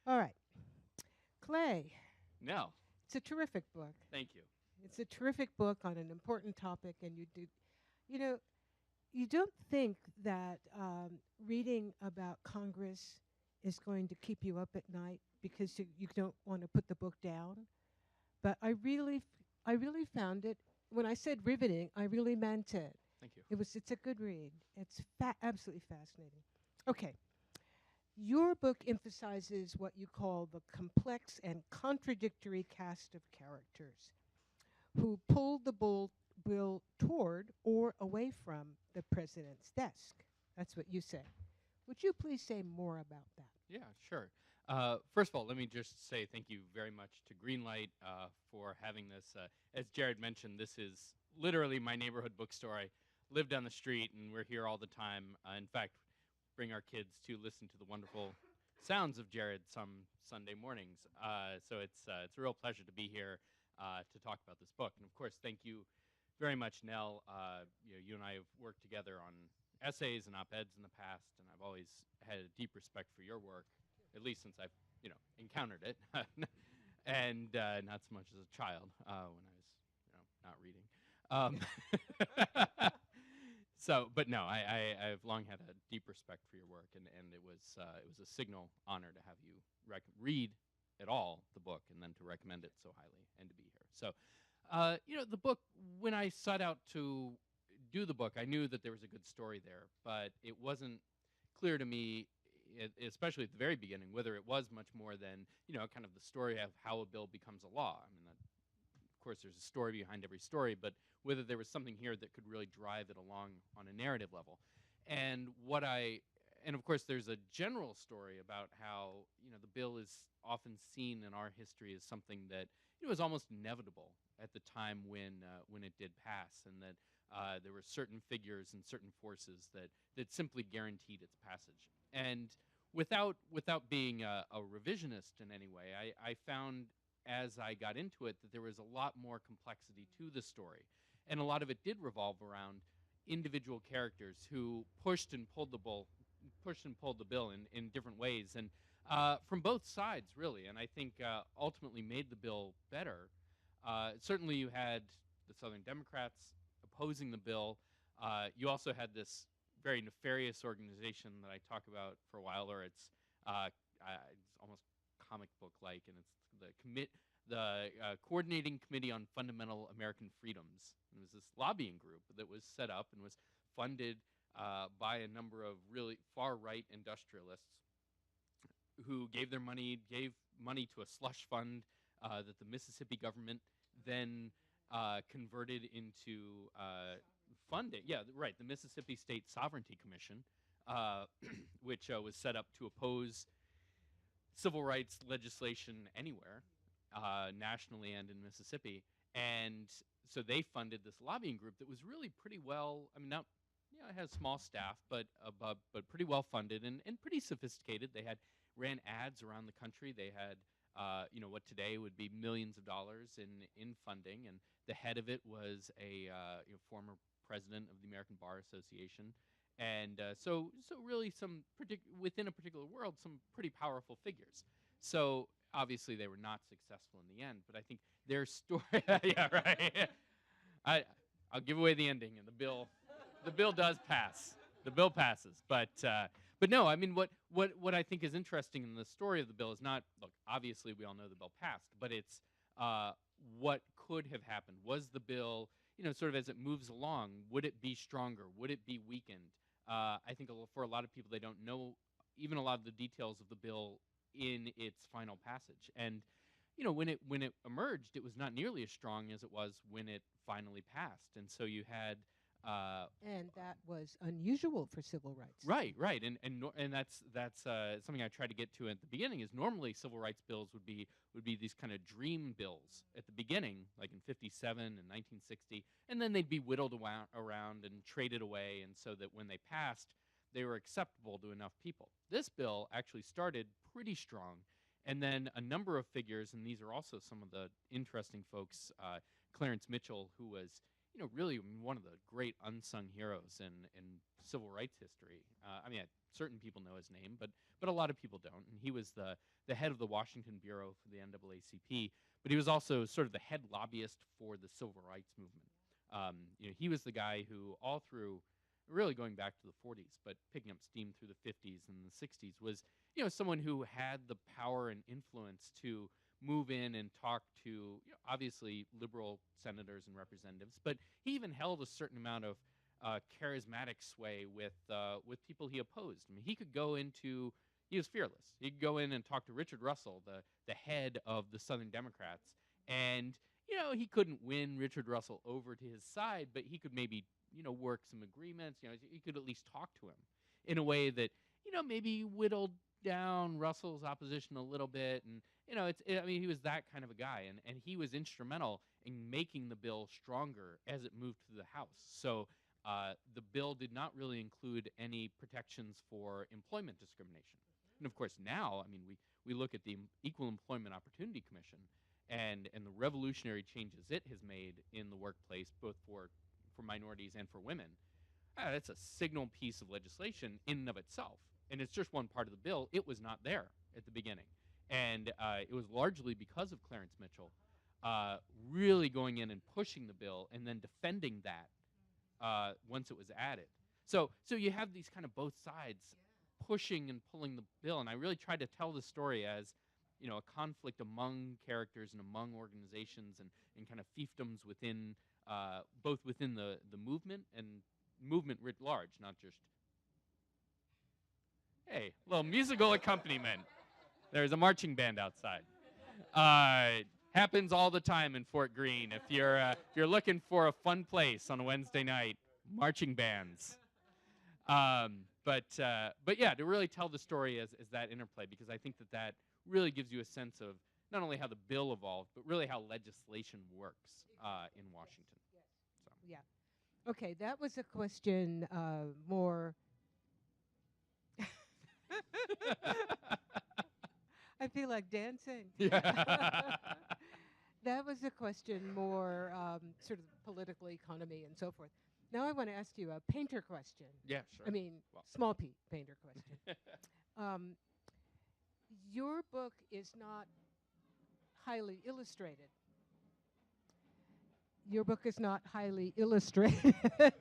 All right. Clay, No, it's a terrific book. thank you. It's a terrific book on an important topic, and you know, you don't think that reading about Congress is going to keep you up at night because you don't want to put the book down. But I really found it. When I said riveting, I really meant it. Thank you. It's a good read. It's absolutely fascinating. Okay, your book emphasizes what you call the complex and contradictory cast of characters who pulled the bill toward or away from the president's desk. That's what you say. Would you please say more about that? Yeah, sure. First of all, let me just say thank you very much to Greenlight for having this. As Jared mentioned, this is literally my neighborhood bookstore. I live down the street, and we're here all the time. In fact, bring our kids to listen to the wonderful sounds of Jared some Sunday mornings. So it's a real pleasure to be here to talk about this book. And of course, thank you very much, Nell. You and I have worked together on essays and op-eds in the past, and I've always had a deep respect for your work, at least since I've encountered it, and not so much as a child when I was not reading. But no, I've long had a deep respect for your work, and it was a signal honor to have you read at all the book and then to recommend it so highly and to be here. So, the book, when I set out to do the book, I knew that there was a good story there, but it wasn't clear to me, especially at the very beginning, whether it was much more than, kind of the story of how a bill becomes a law. I mean, of course, there's a story behind every story, but whether there was something here that could really drive it along on a narrative level. And of course, there's a general story about how, the bill is often seen in our history as something that, was almost inevitable at the time when it did pass, and that there were certain figures and certain forces that simply guaranteed its passage. And without being a revisionist in any way, I found as I got into it that there was a lot more complexity to the story. And a lot of it did revolve around individual characters who pushed and pulled the bill in different ways, and from both sides, really. And I think ultimately made the bill better. Certainly you had the Southern Democrats opposing the bill. You also had this very nefarious organization that I talk about for a while, or it's almost comic book-like, and it's the Coordinating Committee on Fundamental American Freedoms. It was this lobbying group that was set up and was funded by a number of really far-right industrialists who gave money to a slush fund that the Mississippi government then converted into funding. Yeah, right, the Mississippi State Sovereignty Commission, which was set up to oppose civil rights legislation anywhere, nationally and in Mississippi. And so they funded this lobbying group that was really pretty well, I mean, not, it has small staff, but pretty well funded and pretty sophisticated. They ran ads around the country. They had what today would be millions of dollars in funding, and the head of it was a former president of the American Bar Association, and so really within a particular world, some pretty powerful figures. So obviously they were not successful in the end, but I think their story, yeah, right. I'll give away the ending, and the bill does pass. The bill passes, but no, I mean, what I think is interesting in the story of the bill is not, look, obviously we all know the bill passed, but it's what could have happened. Was the bill, sort of as it moves along, would it be stronger? Would it be weakened? I think for a lot of people, they don't know even a lot of the details of the bill in its final passage. And when it emerged, it was not nearly as strong as it was when it finally passed. And so you had and that was unusual for civil rights. Right, and that's something I tried to get to at the beginning. Is normally civil rights bills would be these kind of dream bills at the beginning, like in '57 and 1960, and then they'd be whittled around and traded away, and so that when they passed, they were acceptable to enough people. This bill actually started pretty strong, and then a number of figures, and these are also some of the interesting folks. Clarence Mitchell, who was really one of the great unsung heroes in civil rights history. I mean, certain people know his name, but a lot of people don't. And he was the head of the Washington Bureau for the NAACP, but he was also sort of the head lobbyist for the civil rights movement. He was the guy who all through, really going back to the 40s, but picking up steam through the 50s and the 60s, was someone who had the power and influence to move in and talk to obviously liberal senators and representatives, but he even held a certain amount of charismatic sway with people he opposed. I mean, he could go into, he was fearless. He could go in and talk to Richard Russell, the head of the Southern Democrats, and he couldn't win Richard Russell over to his side, but he could maybe work some agreements. He could at least talk to him in a way that maybe whittled down Russell's opposition a little bit. And he was that kind of a guy, and he was instrumental in making the bill stronger as it moved through the House. So the bill did not really include any protections for employment discrimination. And of course now, we look at the Equal Employment Opportunity Commission and the revolutionary changes it has made in the workplace, both for minorities and for women. That's a signal piece of legislation in and of itself. And it's just one part of the bill. It was not there at the beginning. And it was largely because of Clarence Mitchell really going in and pushing the bill and then defending that once it was added. So you have these kind of both sides pushing and pulling the bill. And I really tried to tell the story as a conflict among characters and among organizations and kind of fiefdoms within both within the movement and movement writ large, not just, hey, little musical accompaniment. There's a marching band outside. Happens all the time in Fort Greene. If you're looking for a fun place on a Wednesday night, marching bands. But yeah, to really tell the story as that interplay, because I think that really gives you a sense of not only how the bill evolved, but really how legislation works in Washington. So. Yeah. Okay, that was a question more. I feel like dancing. Yeah. That was a question more sort of political economy and so forth. Now I want to ask you a painter question. Yeah, sure. Small p painter question. Your book is not highly illustrated. Your book is not highly illustrated. Okay.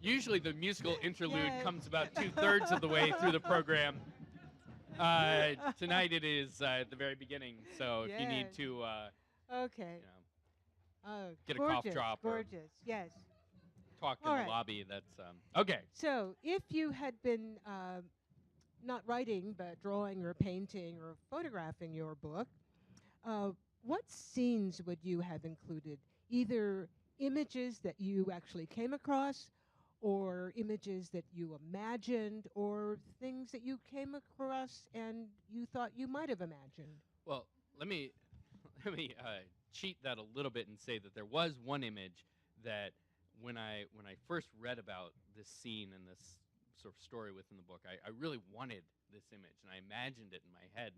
Usually the musical interlude comes about 2/3 of the way through the program. Tonight it is at the very beginning, so if you need to okay. Get gorgeous, a cough drop gorgeous, or yes. talk in the lobby, that's okay. So if you had been not writing but drawing or painting or photographing your book, what scenes would you have included? Either images that you actually came across, or images that you imagined, or things that you came across and you thought you might have imagined? Well, let me cheat that a little bit and say that there was one image that when I first read about this scene and this sort of story within the book, I really wanted this image and I imagined it in my head.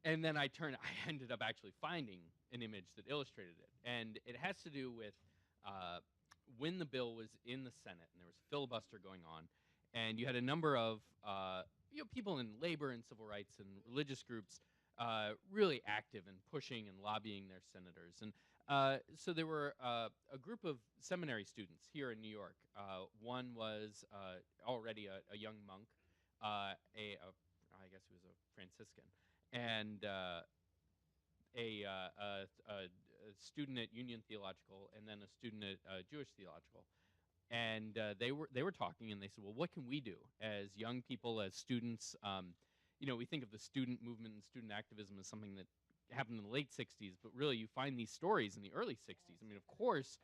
And then I ended up actually finding an image that illustrated it. And it has to do with when the bill was in the Senate and there was a filibuster going on, and you had a number of people in labor and civil rights and religious groups really active and pushing and lobbying their senators. And so there were a group of seminary students here in New York. One was already a young monk, I guess he was a Franciscan, and a student at Union Theological, and then a student at Jewish Theological. And they were talking, and they said, well, what can we do as young people, as students? We think of the student movement and student activism as something that happened in the late 60s, but really you find these stories in the early 60s. I mean, of course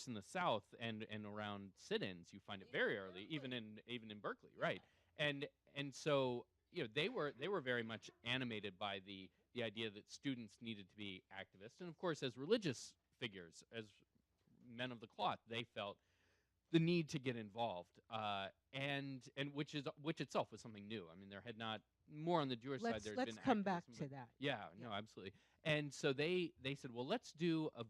in the South and around sit-ins, you find it very early, even in Berkeley, right? And so they were very much animated by the idea that students needed to be activists. And of course, as religious figures, as men of the cloth, they felt the need to get involved, and which itself was something new. I mean, there had not, more on the Jewish side. There's Let's been come back activism, to but that. yeah, no, absolutely. And so they said, well, let's do a